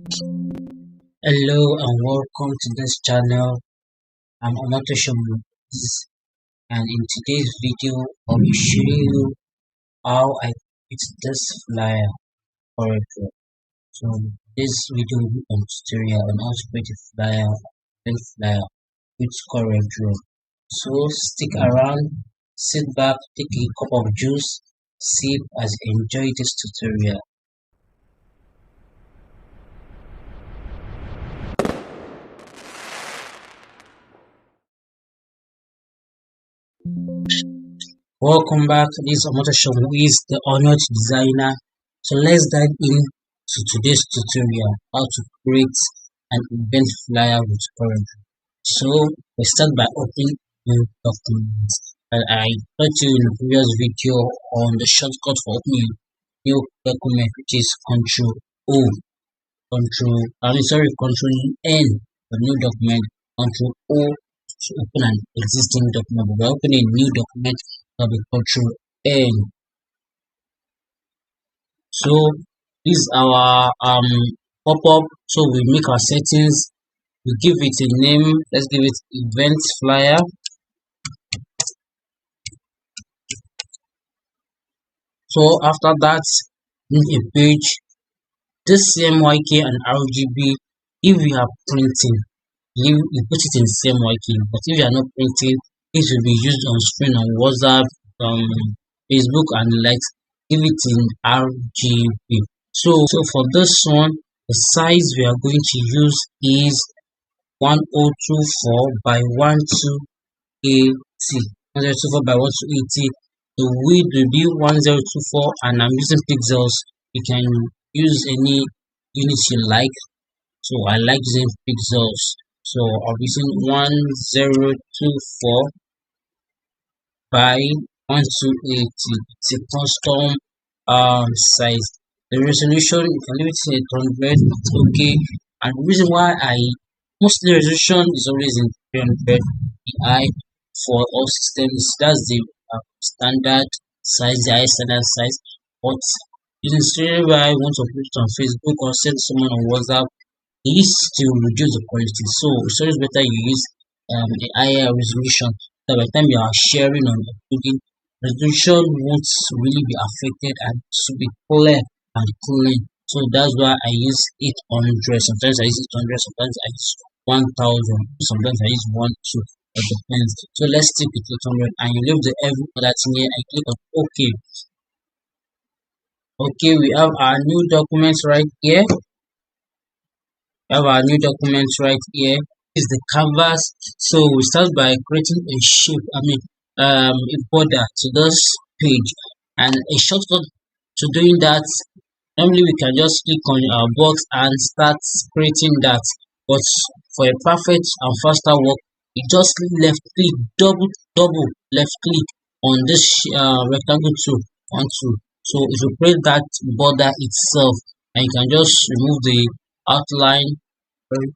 Hello and welcome to this channel. I'm Omotosho Mueez, and in today's video I'll be showing you how I create this flyer for a job. So this video will be a tutorial on how to create a flyer with Coreldraw. So stick around, sit back, take a cup of juice, sip as you enjoy this tutorial. Welcome back. This is Omotosho Mueez, the honored designer. So let's dive into today's tutorial how to create an event flyer with Coreldraw. So we start by opening new document. I taught you in the previous video on the shortcut for opening new document, which is Control O, Control N for new document, Control O to open an existing document. But we're opening a new document, that'll be Control N. So this is our pop-up. So we make our settings, we give it a name. Let's give it event flyer. So after that, need a page. This CMYK and RGB, if you are printing, you put it in CMYK, but if you are not printing, it will be used on screen on WhatsApp, Facebook and the likes. Give it in RGB. So for this one, the size we are going to use is 1024 by 1280. 1024 by 1280. The width will be 1024, and I'm using pixels. You can use any unit you like. So I like using pixels. So I'll be using 1024 by 1280. It's a custom size. The resolution, you can leave it in 800. It's okay. And the reason why mostly resolution is always in 300 pi for all systems. That's the standard size, the high standard size. But in a scenario where I want to put it on Facebook or send someone on WhatsApp, it is to reduce the quality. So it's always better you use a higher resolution. So by the time you are sharing or uploading, resolution won't really be affected and it should be clear and clean. So that's why I use 800. Sometimes I use 800, sometimes I use 1000, sometimes I use 1, 2. It depends. So let's stick with 800 and you leave the every other thing here. I click on OK. Okay, we have our new documents right here. Is the canvas. So we start by creating a shape, a border to this page, and a shortcut to doing that. Normally we can just click on our box and start creating that, but for a perfect and faster work, you just left click, double left click on this rectangle tool onto. So it will create that border itself, and you can just remove the outline. You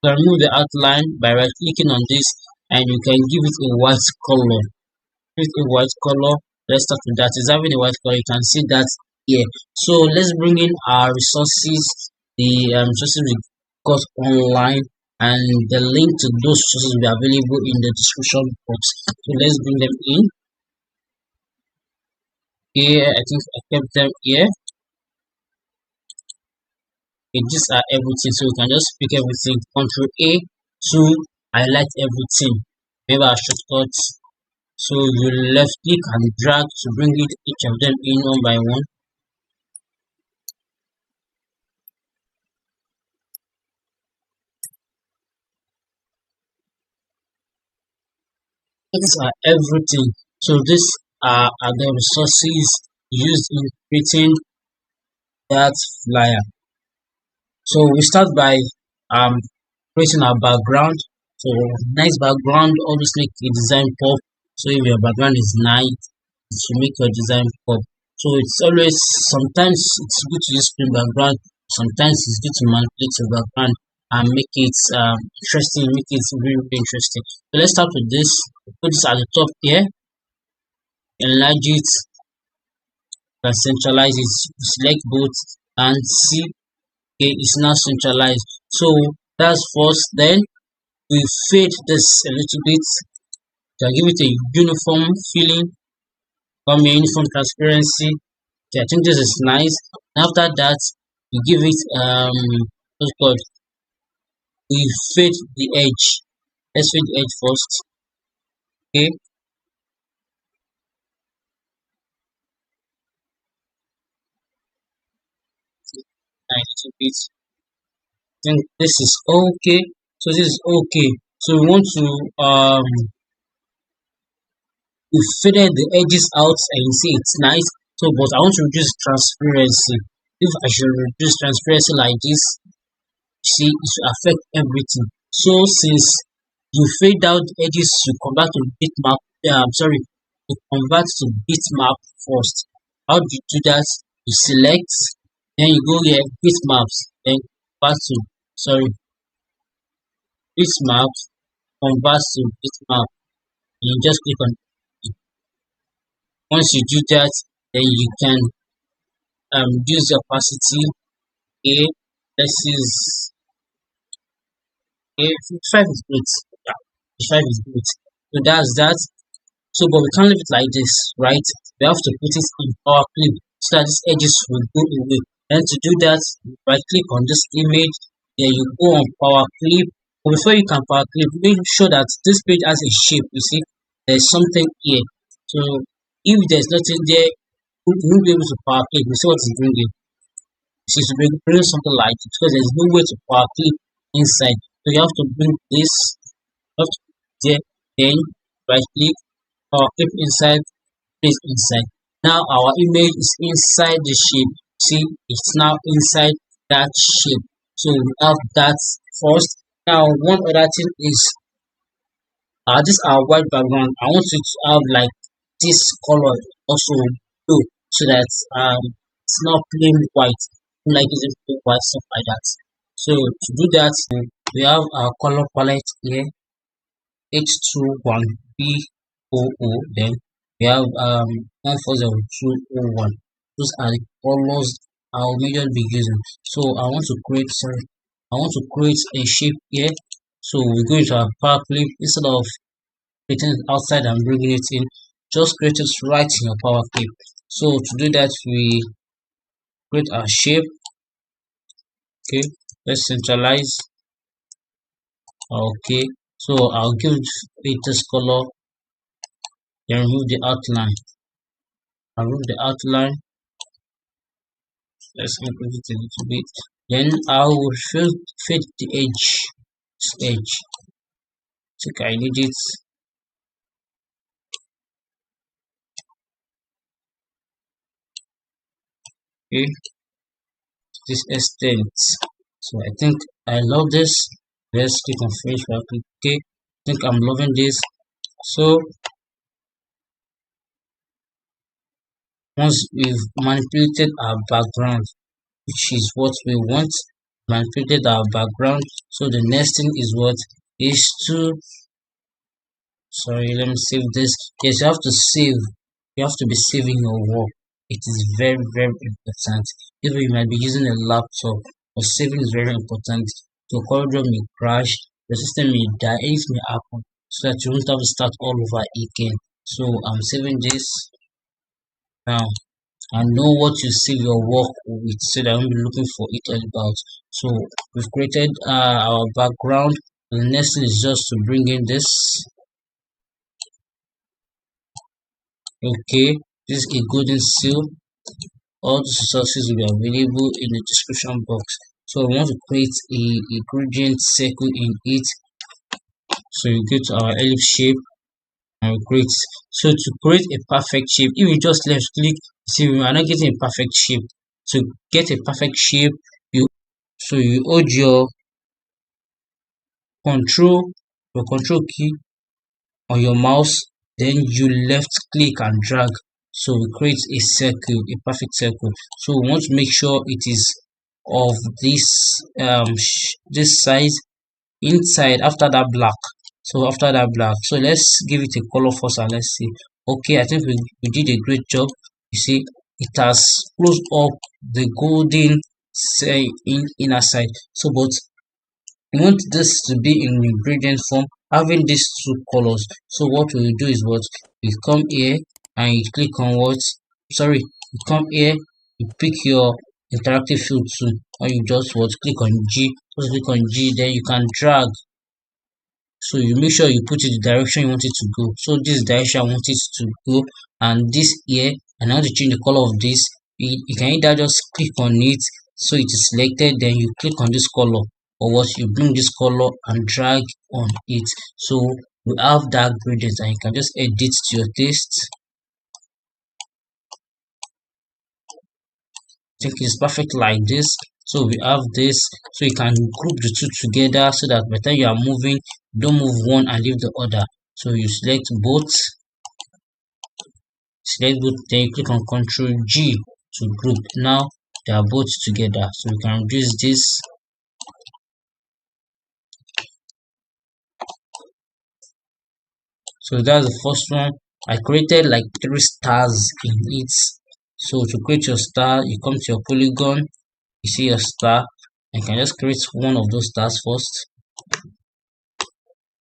can remove the outline by right clicking on this, and you can give it a white color. Let's start with that. It's having a white color. You can see that here. So let's bring in our resources, the resources we got online, and the link to those resources will be available in the description box. So let's bring them in. Here, I think I kept them here. These are everything, so we can just pick everything. Control A to highlight everything. Maybe our shortcuts. So you left click and drag to bring it each of them in one by one. These are everything. So these are the resources used in creating that flyer. So we start by creating our background. So nice background, obviously a design pop. So if your background is nice, it should make your design pop. So it's always, sometimes it's good to use plain background, sometimes it's good to manipulate your background and make it interesting, make it really, really interesting. So let's start with this. Put this at the top here, enlarge it, and centralize it, select both and see Okay, it's now centralized. So that's first. Then we fade this a little bit to give it a uniform feeling, from a uniform transparency. Okay, I think this is nice. After that, we give it what's it called? We fade the edge. Let's fade the edge first. Okay, a little bit. I think this is okay. So this is okay. So we want to we faded the edges out and you see it's nice. So but I want to reduce transparency. If I should reduce transparency like this, see it should affect everything. So since you fade out the edges, you convert to bitmap. Sorry, you convert to bitmap first. How do you do that? You select, then you go here bitmaps, then convert to sorry bitmap, convert to bitmap. And you just click on it. Once you do that, then you can use the opacity. Okay, this is okay. 55 is good. Yeah, 55 is good. So that's that. So, but we can't leave it like this, right? We have to put it in power clip so that these edges will go away. And to do that, right click on this image, then you go on power clip. But before you can power clip, make sure that this page has a shape. You see, there's something here. So if there's nothing there, you won't be able to power clip. You see what it's doing here. You see, to bring something like it because there's no way to power clip inside. So you have to bring this, you have to put it there, then right click, power clip inside, place inside. Now our image is inside the shape. See, it's now inside that shape. So we have that first. Now one other thing is this our white background. I want it to have like this color also blue so that it's not plain white. Like it's plain white stuff like that. So to do that, we have our color palette here. H21BOO, then we have 140201. Those are the colors I'll majorly be using. So I want to create a shape here. So we go into our power clip instead of creating it outside and bringing it in, just create it right in your power clip. So to do that, we create our shape. Okay, let's centralize. Okay, so I'll give it this color. Then remove the outline. I'll remove the outline. Let's increase it a little bit. Then I will fade the edge. This edge. So I need it. Okay. This extent. So I think I love this. Let's click on finish. Okay. I think I'm loving this. So once we've manipulated our background, which is what we want, manipulated our background. So the next thing is what is to sorry, let me save this. Yes, you have to save. You have to be saving your work. It is very, very important. Even you might be using a laptop, but saving is very important. So Coreldraw may crash, the system may die, anything may happen, so that you won't have to start all over again. So I'm saving this now. And know what you save your work with so that I won't be looking for it all about. So we've created our background. The next thing is just to bring in this. Okay, this is a golden seal. All the resources will be available in the description box. So we want to create a gradient circle in it. So you go to our ellipse shape and we create. So to create a perfect shape, if you just left click, see we are not getting a perfect shape. To get a perfect shape, you hold your control key on your mouse, then you left click and drag. So we create a circle, a perfect circle. So we want to make sure it is of this size inside after that black. So after that black, so let's give it a color first and let's see. Okay, I think we did a great job. You see, it has closed up the golden say in inner side. So but you want this to be in ingredient form, having these two colors. So what we do is what you come here and you click on what, sorry, you come here, you pick your interactive field tool, or you just what click on G, just click on G, then you can drag. So you make sure you put it the direction you want it to go. So this direction I want it to go, and this here, and I want to change the color of this. You can either just click on it so it is selected, then you click on this color, or what you bring this color and drag on it. So we have that gradient, and you can just edit to your taste. I think it's perfect like this. So we have this, so you can group the two together so that by the time you are moving, don't move one and leave the other. So you select both, then you click on Ctrl G to group. Now they are both together, so we can reduce this. So that's the first one. I created like 3 stars in it. So to create your star, you come to your polygon, you see your star, and you can just create one of those stars first.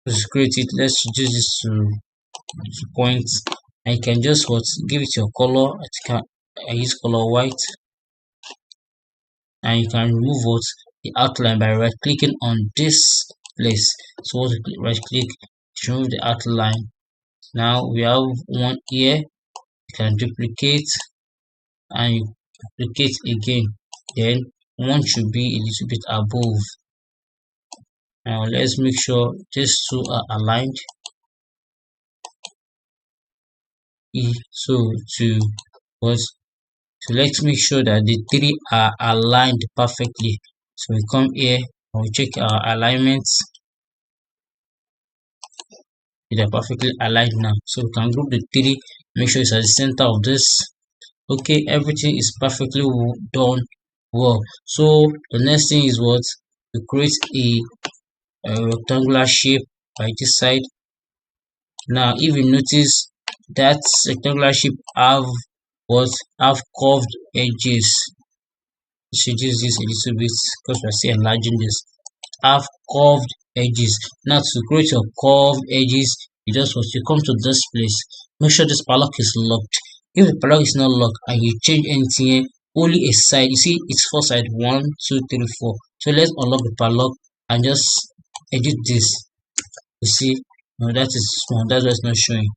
Let's create it. Let's reduce this to points, and you can just what give it your color. I use color white, and you can remove what the outline by right clicking on this place. So what right click to remove the outline. Now we have one here. You can duplicate and you duplicate again. Then one should be a little bit above. Now let's make sure these two are aligned. So let's make sure that the 3 are aligned perfectly. So we come here and we check our alignments. They are perfectly aligned now. So we can group the 3, make sure it's at the center of this. Okay, everything is perfectly done well. So the next thing is what to create a rectangular shape by this side. Now if you notice that rectangular shape have curved edges. Let's reduce this a little bit because we're still enlarging this. Have curved edges. Now to create your curved edges, you just want to come to this place. Make sure this padlock is locked. If the padlock is not locked and you change anything here, only a side. You see it's 4 sides, 1, 2, 3, 4. So let's unlock the padlock and just edit this. You see, no, that is small. That's why it's not showing.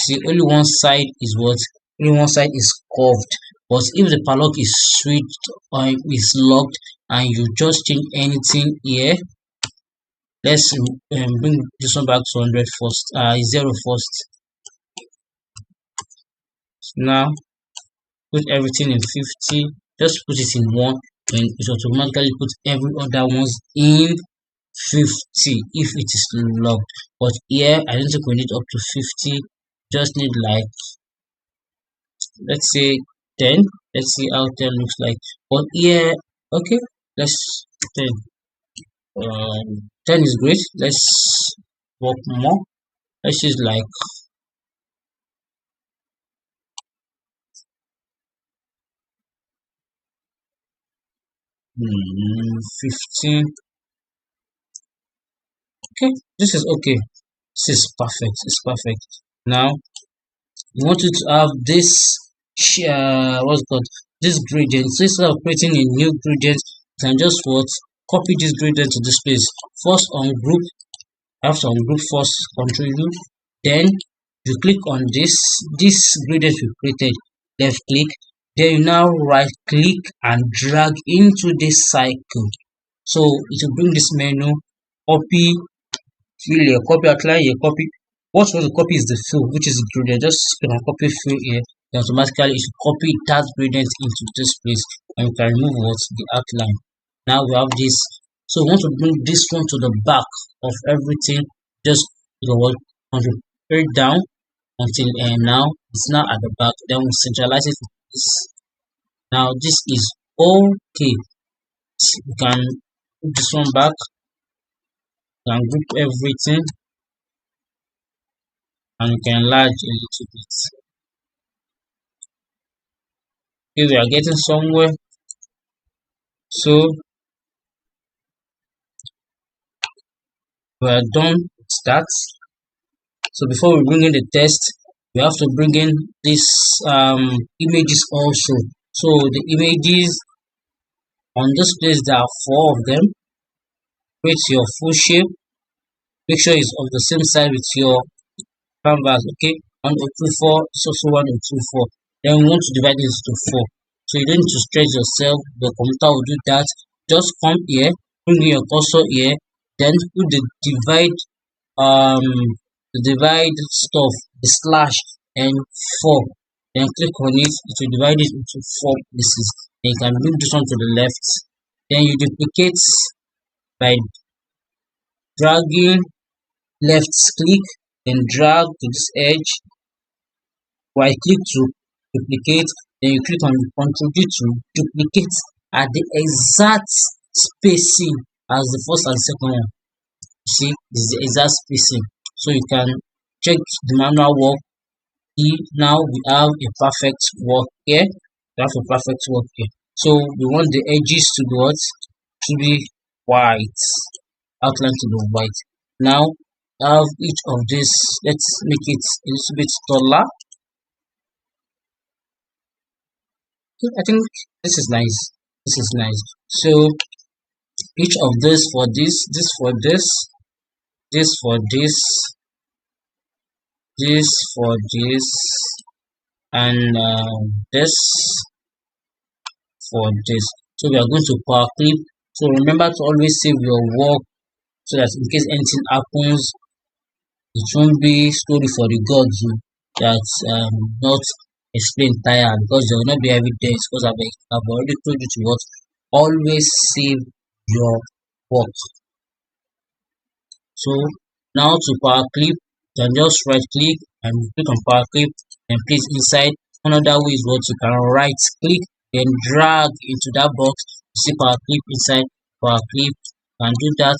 See, only one side is what? Only one side is curved. But if the padlock is switched or is locked and you just change anything here, let's bring this one back to 100 first, 0 first. So now put everything in 50. Just put it in 1, and it automatically put every other ones in 50 if it is locked. But here I don't think we need up to 50. Just need like, let's say 10. Let's see how 10 looks like. But here, okay, let's 10. 10 is great. Let's work more. Let's use like 15. Okay, this is okay. This is perfect. It's perfect. Now you want it to have this what's called this gradient. So instead of creating a new gradient, you can just copy this gradient to this place. First on group, after on group first, Control U, then you click on this gradient you created, left click, then you now right click and drag into this cycle. So it will bring this menu, copy, fill here, copy outline here, copy. What you want to copy is the fill, which is gradient. Just click on copy fill here, then automatically it will copy that gradient into this place, and you can remove the outline. Now we have this. So we want to bring this one to the back of everything. Just bring it down until now it's now at the back. Then we centralize it. Now this is okay. You can put this one back. You can group everything, and you can enlarge a little bit. Okay, we are getting somewhere. So we are done with that. So before we bring in the text, we have to bring in these images also. So the images on this place, there are four of them. Create your full shape. Make sure it's of the same size with your canvas. Okay, 1024 is also 1024. Then we want to divide this into four. So you don't need to stress yourself. The computer will do that. Just come here, bring in your cursor here, then put um the divide stuff, the slash and four. Then click on it. It will divide it into four pieces. Then you can move this one to the left. Then you duplicate by dragging, left click, then drag to this edge. Right click to duplicate, then you click on Ctrl D to duplicate at the exact spacing as the first and second one. You see, this is the exact spacing. So you can check the manual work. Now we have a perfect work here. We have a perfect work here. So we want the edges to be what? To be white. Outline to be white. Now have each of this. Let's make it a little bit taller. I think this is nice. This is nice. So each of this for this for this for this for this, and this for this. So we are going to power clip. So remember to always save your work so that in case anything happens, it won't be story for the gods that not explain tire, because there will not be evidence, because I've already told you to what, always save your work. So now to power clip, you can just right click and click on power clip and place inside. Another way is what, you can right click and drag into that box. You see power clip inside power clip. You can do that.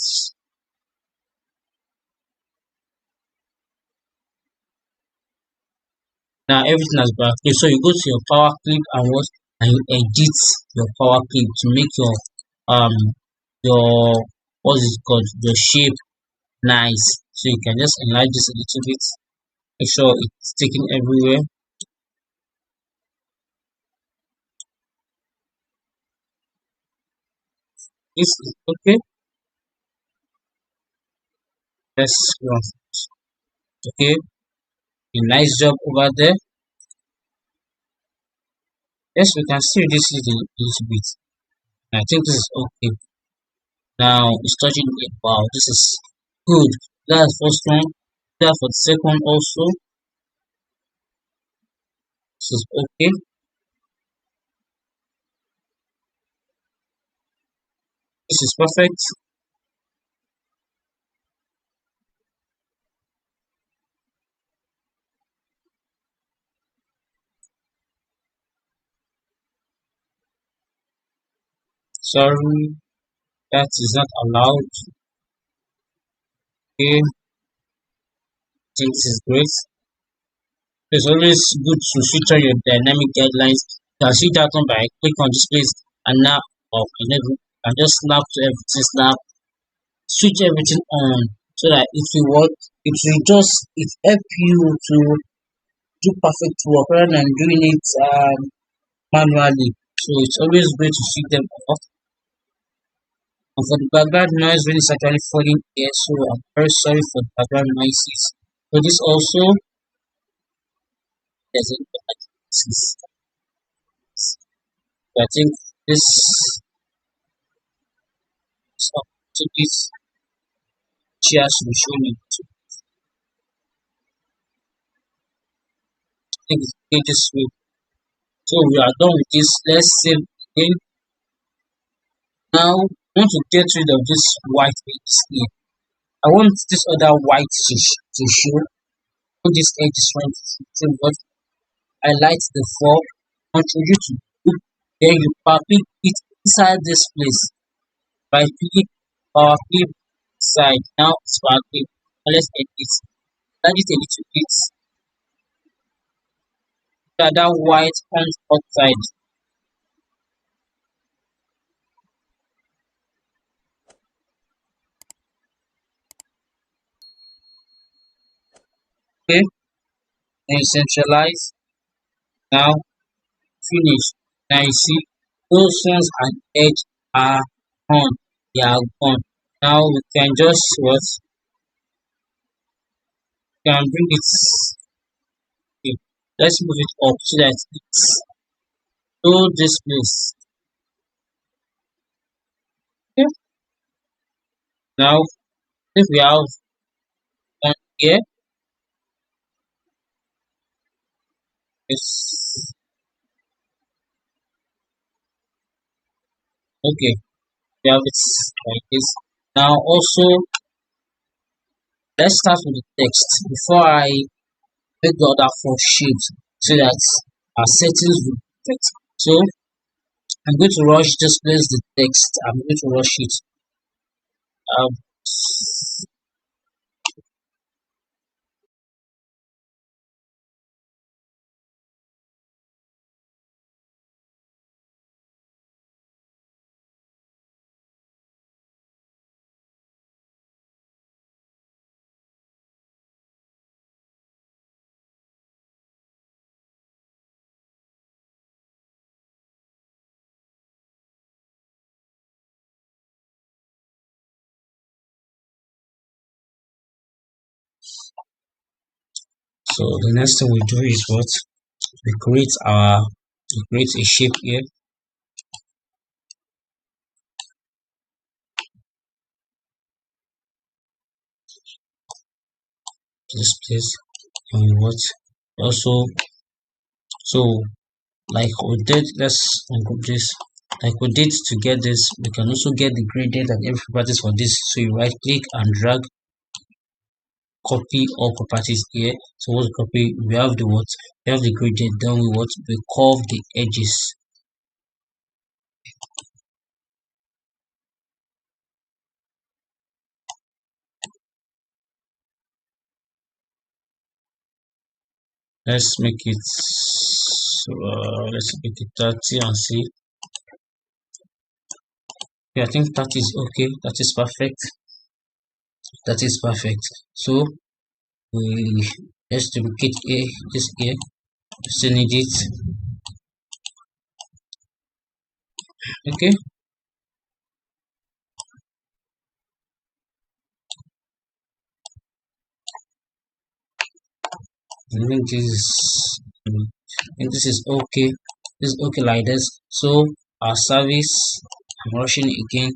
Now everything has been clip. So you go to your power clip and what, and you edit your power clip to make um your what's it called, your shape nice. So you can just enlarge this a little bit. Make sure it's taken everywhere. This is okay. Let's go on. Okay, a nice job over there. Yes, we can see this is a little bit. I think this is okay. Now it's touching it. Wow, this is good. That's first one. That for the second also. This is okay. This is perfect. Sorry, that is not allowed. Okay, I think this is great. It's always good to switch on your dynamic guidelines. You can see that one by click on this place and now and just snap to everything, snap, switch everything on so that it will work. It will just help you to do perfect work rather than doing it manually. So it's always great to switch them off. And for the background noise, when it's actually falling here, so I'm very sorry for the background noises. So this also, there's a I think this so this chair should be shown in I think it's okay this way. So we are done with this. Let's save again. Now I want to get rid of this white edge here. I want this other white to show. I want this edge is trying to show. So what, highlight the four, contribute to group, then you public it inside this place. By clicking power clip side. Now it's power clip. Let's edit. Add it a little bit. That white on outside. Okay, then centralize. Now finish. Now you see those ones and edge are on. They are gone. Now we can just what? We can bring it. Okay. Let's move it up so that it's to this place. Okay. Now if we have one here, it's okay. We have it like this. Now also let's start with the text before I make the other four shapes so that our settings will be perfect. So I'm going to rush this place the text. I'm going to rush it. Um, so the next thing we do is what we create a shape here. This place and what also so like we did let's ungroup this like we did to get this we can also get the gradient and every properties for this. So you right click and drag copy all properties here. So what copy we have the what we have the gradient, then we curve the edges. Let's make it let's make it 30 and see. Yeah, I think that is okay. That is perfect. That is perfect. So we let's duplicate a this here. Still need it. Okay. I think this is okay. This is okay like this. So our service, I'm rushing it again.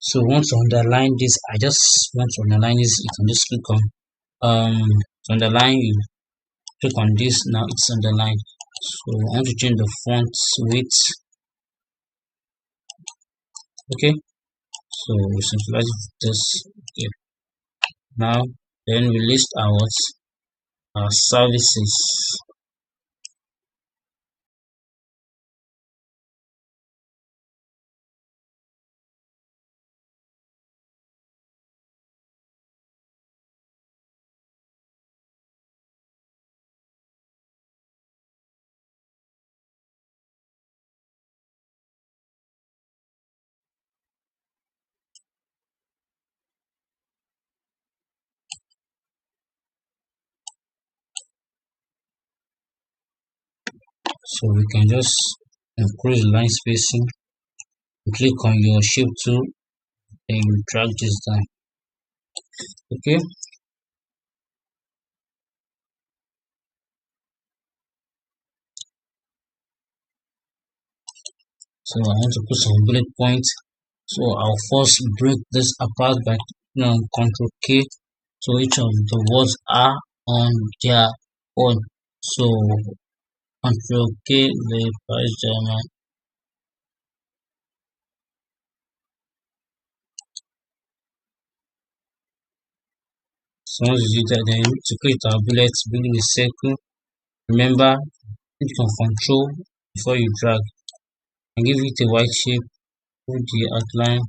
So once to underline this, I just want to underline this. You can just click on to underline. You click on this. Now it's underlined. So I want to change the font weight. Okay. So we centralize this. Okay. Now then we list our services. So we can just increase line spacing. You click on your shape tool and you drag this down. Okay. So I want to put some bullet points. So I'll first break this apart by Control K. So each of the words are on their own. So Control K, the price German. So once you do that, then you need to create our bullets, building a circle. Remember, click on Control before you drag and give it a white shape. Put the outline.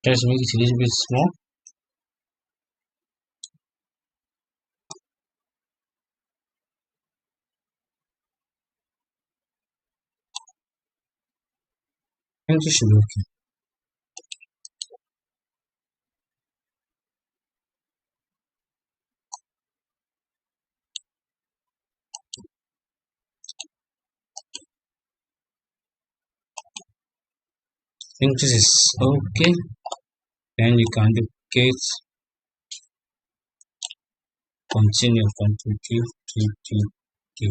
Just make it a little bit small. I think this should be okay. I think this is okay. Then you can duplicate, continue, Ctrl T.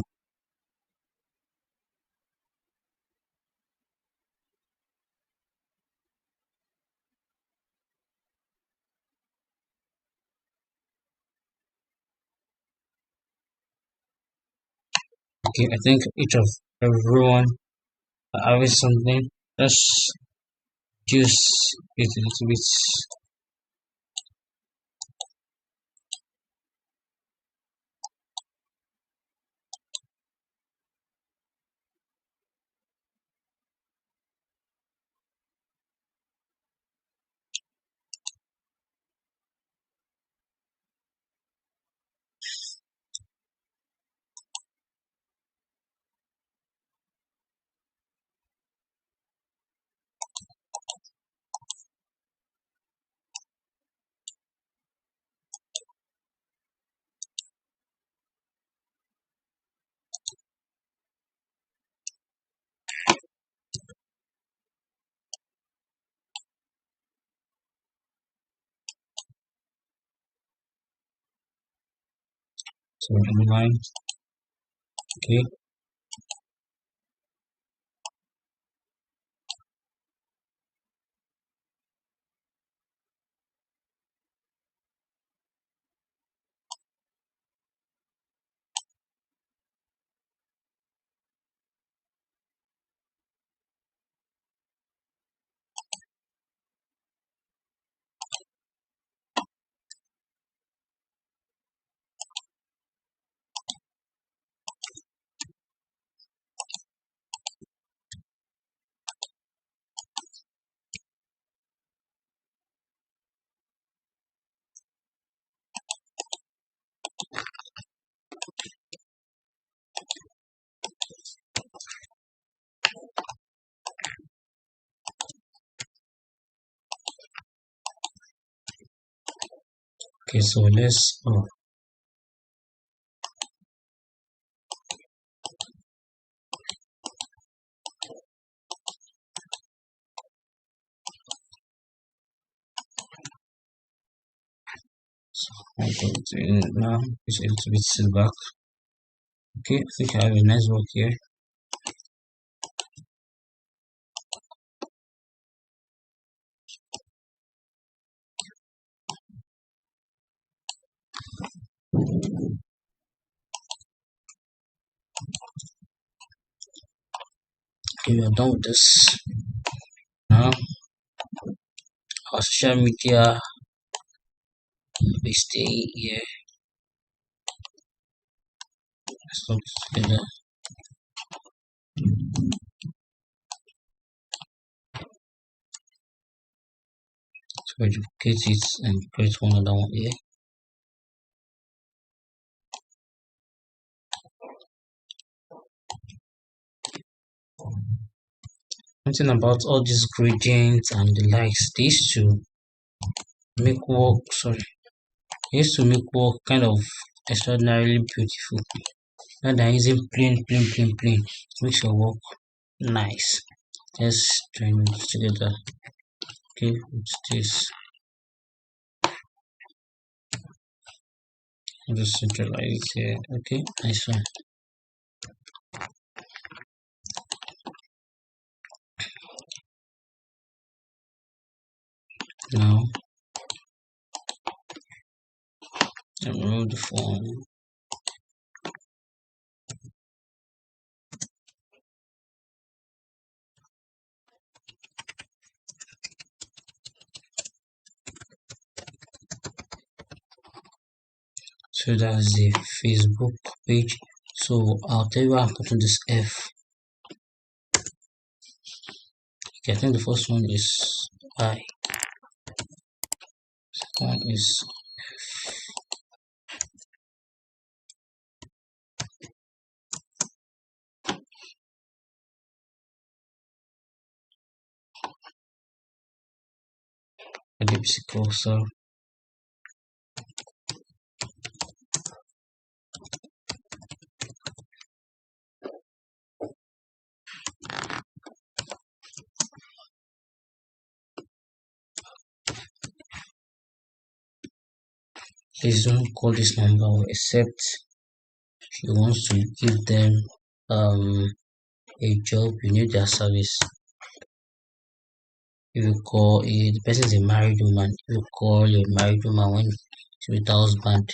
Okay, I think each of everyone are having something. Let's just it a little bit. So inline, okay. Okay, so let's I'm going to now it's a little bit sit back. Okay, I think I have a nice work here. Okay, we are done with this. Now our social media we stay here. Let's look together. So we duplicate it and create one other one here. Something about all these gradients and the likes, they used to make work they used to make work kind of extraordinarily beautiful. Rather than using plain, it makes your work nice. Let's join it together. Okay, with this. I'll just centralize it here. Okay, nice one. Now I'll remove the form. So that's the Facebook page. So I'll tell you why I'm putting this F. Okay, I think the first one is I. Second one is ellipse cursor. Please don't call this number except if you want to give them a job, you need their service. If you call the person is a married woman, if you call a married woman when she's with her husband,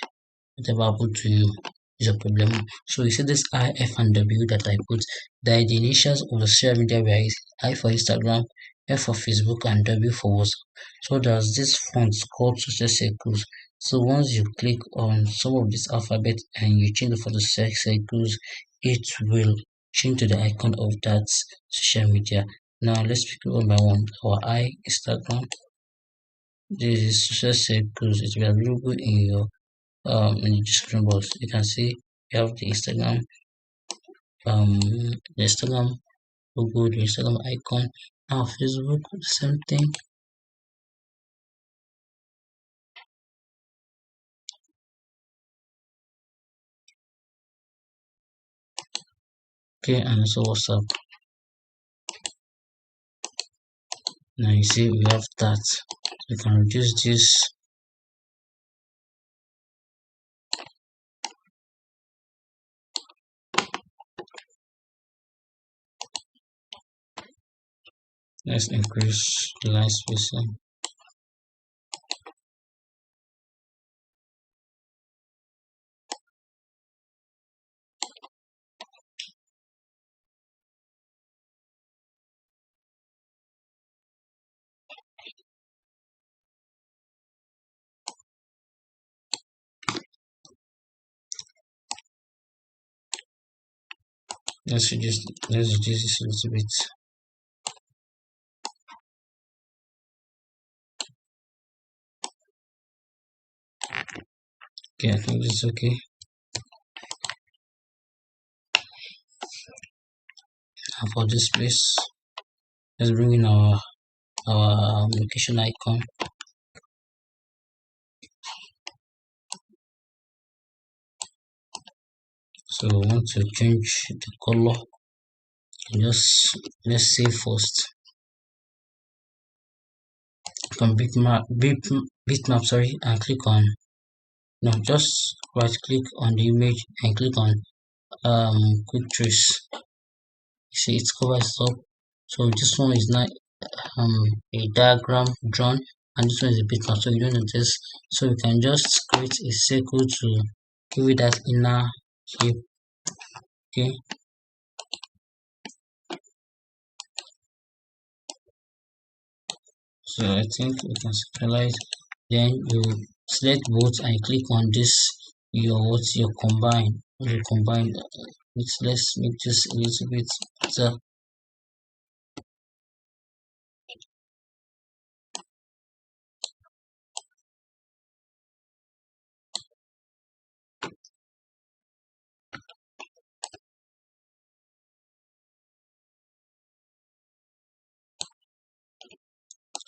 whatever happened to you is a problem. So you see this I, F, and W that I put, they are the initials of the social media where is I for Instagram, F for Facebook, and W for WhatsApp. So there's this font called social circles. So once you click on some of this alphabet and you change it for the circles, it will change to the icon of that social media. Now let's pick one by one. Our I, Instagram, this social circles, it will be available in the description box. You can see we have the Instagram logo, the Instagram icon. Now Facebook, same thing. Okay, and also WhatsApp. Now you see we have that. You can reduce this. Let's increase the line spacing. Let's reduce this a little bit. Okay, I think this is okay. And for this place, let's bring in our location icon. So we want to change the color. Let's save first. From bitmap, sorry, and click on just right click on the image and click on quick trace. See, it covers up. So this one is not a diagram drawn, and this one is a bitmap. So you don't notice. So you can just create a circle to give it that inner shape. Okay. So I think we can centralize. Then you select both and click on this your combine. You combine. Let's make this a little bit better.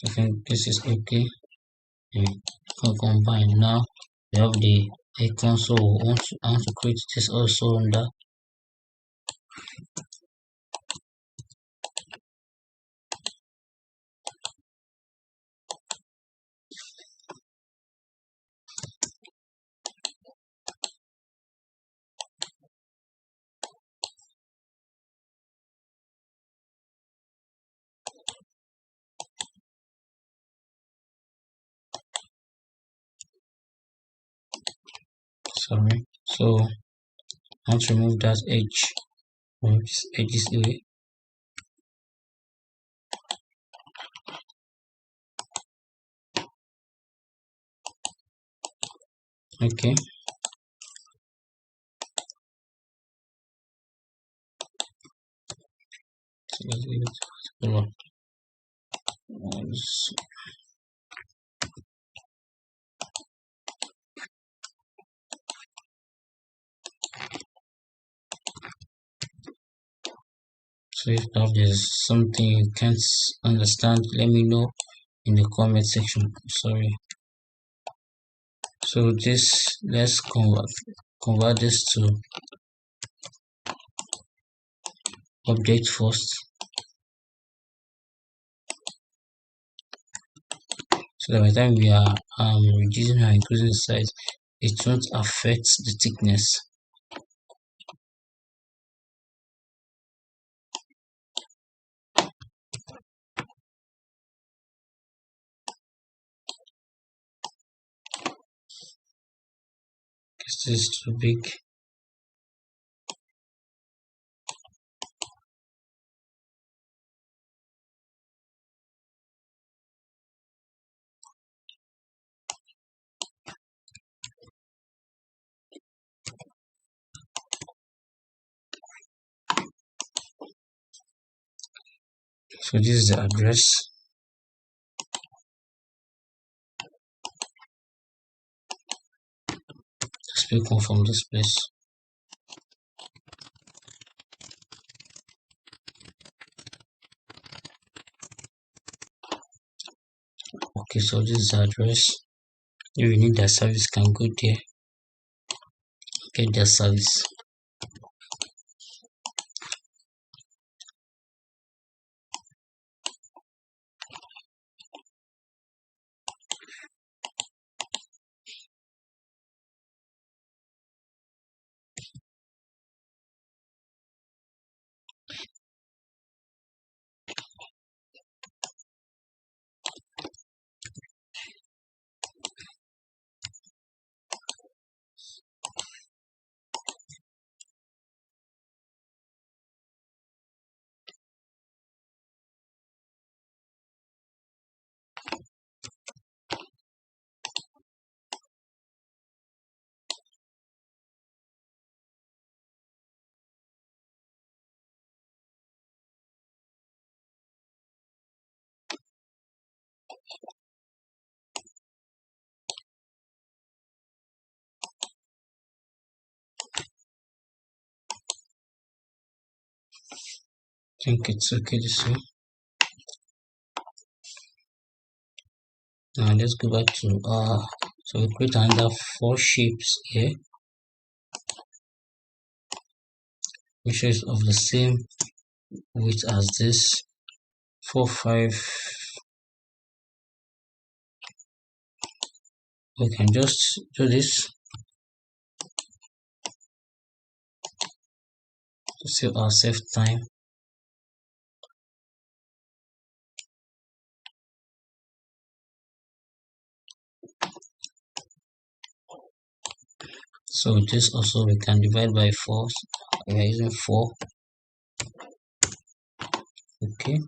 I think this is okay. Can combine. Now we have the icon, so I want to create this also under. Sorry. So I want to remove that edge. Move this edges away. Okay. So let's give it color. So if there's something you can't understand, let me know. in the comment section. Sorry. So this, let's convert this to object first. So that by the time we are reducing or increasing the size, it won't affect the thickness. This is too big. So this is the address. Let's pick one from this place. Okay, so this is the address. If you need their service, you can go there, get their service. I think it's okay this way. Now let's go back to so we create another 4 shapes here, which is of the same width as this. 4, 5. We can just do this to save ourselves time. So this also we can divide by 4. We are using 4. Okay.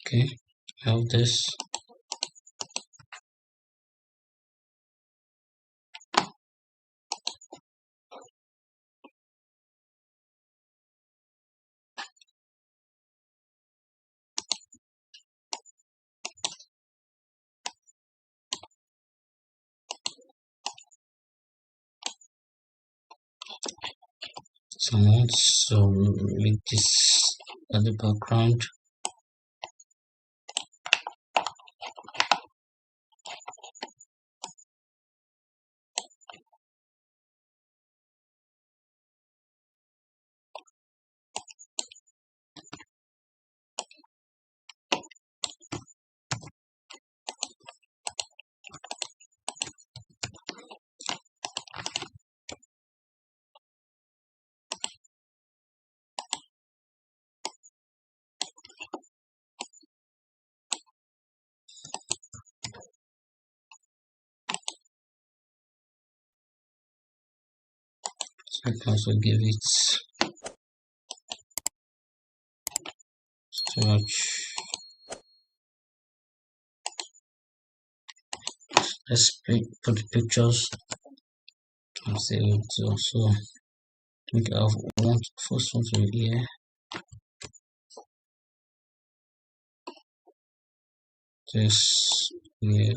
Okay. Have this. So let's make this at the background. So I can also give it so much. Let's put the pictures and see it also. think I want first one to be here. This here.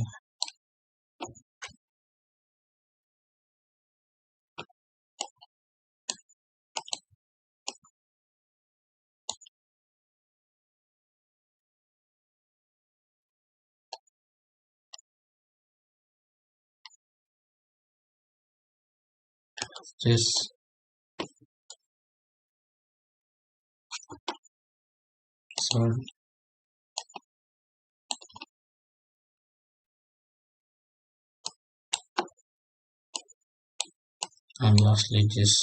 This so and lastly this.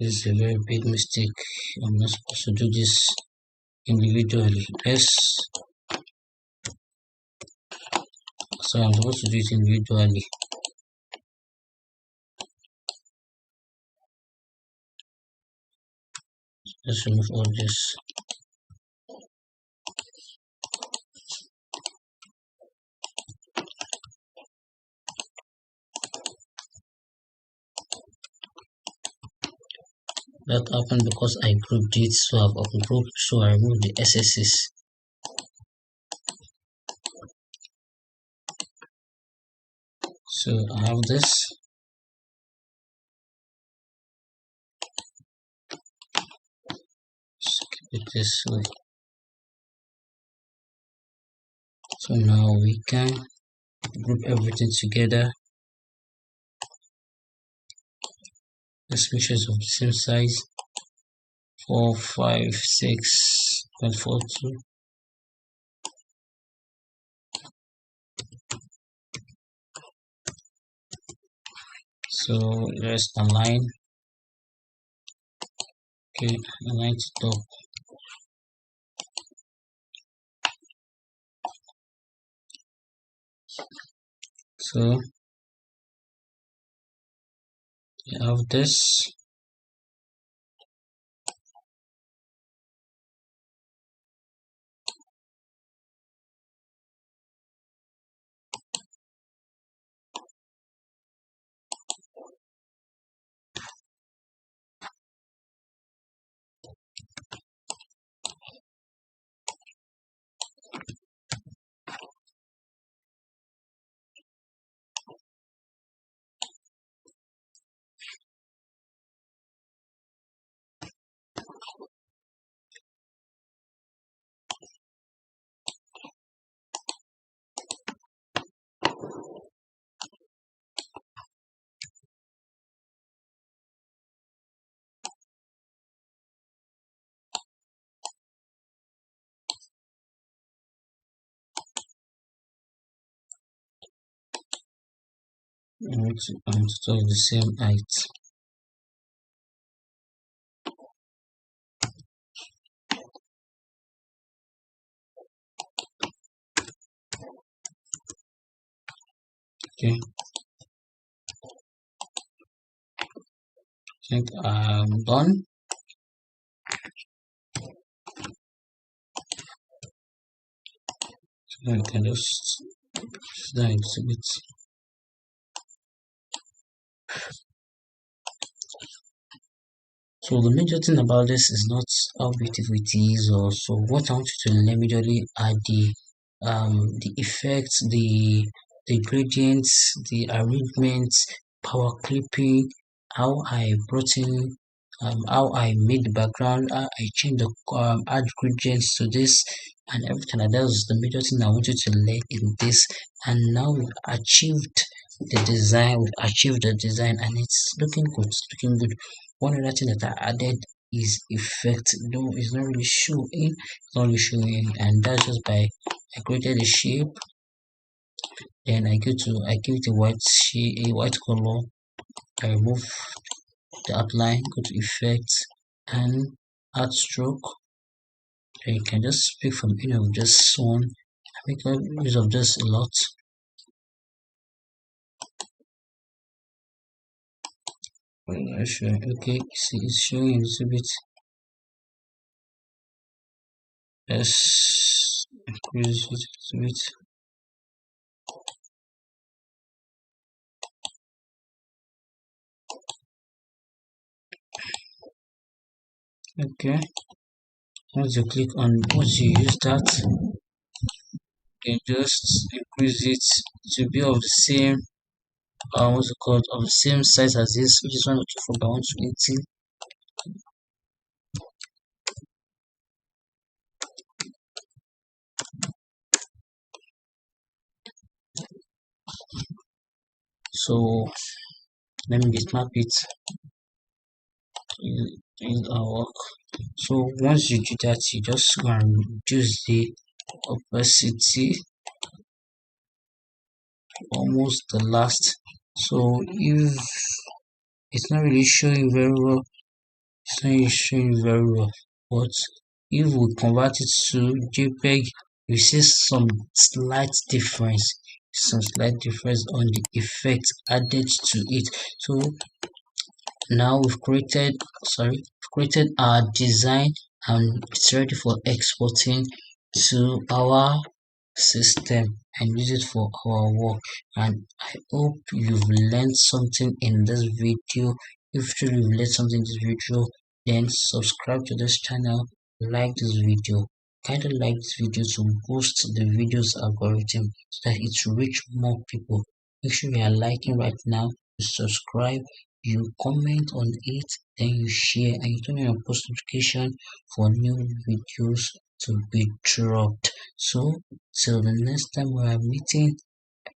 This is a very big mistake. I'm not supposed to do this individually. Yes, so I'm supposed to do it individually. Let's remove all this. That happened because I grouped it, so I've ungrouped, so I removed the SS's. So I have this. Just keep it this way. So now we can group everything together. Let's make sure it's of the same size. 4, 5, 6.42. So let's align. Okay, align to top. So you have this. And to the same height. Okay, I think I'm done. So I can just design it a bit. So the major thing about this is not how beautiful it is, or so. What I want you to immediately add the effects, the gradients, the arrangements, power clipping, how I brought in, how I made the background, how I changed the add gradients to this, and everything like that is the major thing I want you to learn in this. And now we've achieved the design, and it's looking good, One other thing that I added is effect. No, it's not really showing. It's not really showing, and that's just by I created a shape. Then I give it a white shade, a white color. I remove the outline, go to effects and add stroke. Then you can just pick from any of this one. I make use of this a lot. Okay, see, it's showing a little bit. Let's increase it a little bit. Okay, once you use that, you just increase it to be of the same what's it called, of the same size as this, which is 124 by 180. So let me bitmap it in our work. So once you do that, you just go and reduce the opacity almost the last. So if it's not really showing very well, but if we convert it to JPEG, you see some slight difference on the effect added to it. So now we've created our design, and it's ready for exporting to our system and use it for our work. And I hope you've learned something in this video. If truly you've learned something in this video, then subscribe to this channel, like this video, kind of like this video to boost the video's algorithm so that it will reach more people. Make sure you are liking right now, you subscribe, you comment on it, then you share, and you turn on your post notification for new videos to be dropped. So till the next time we are meeting,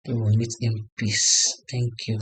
we will meet in peace. Thank you.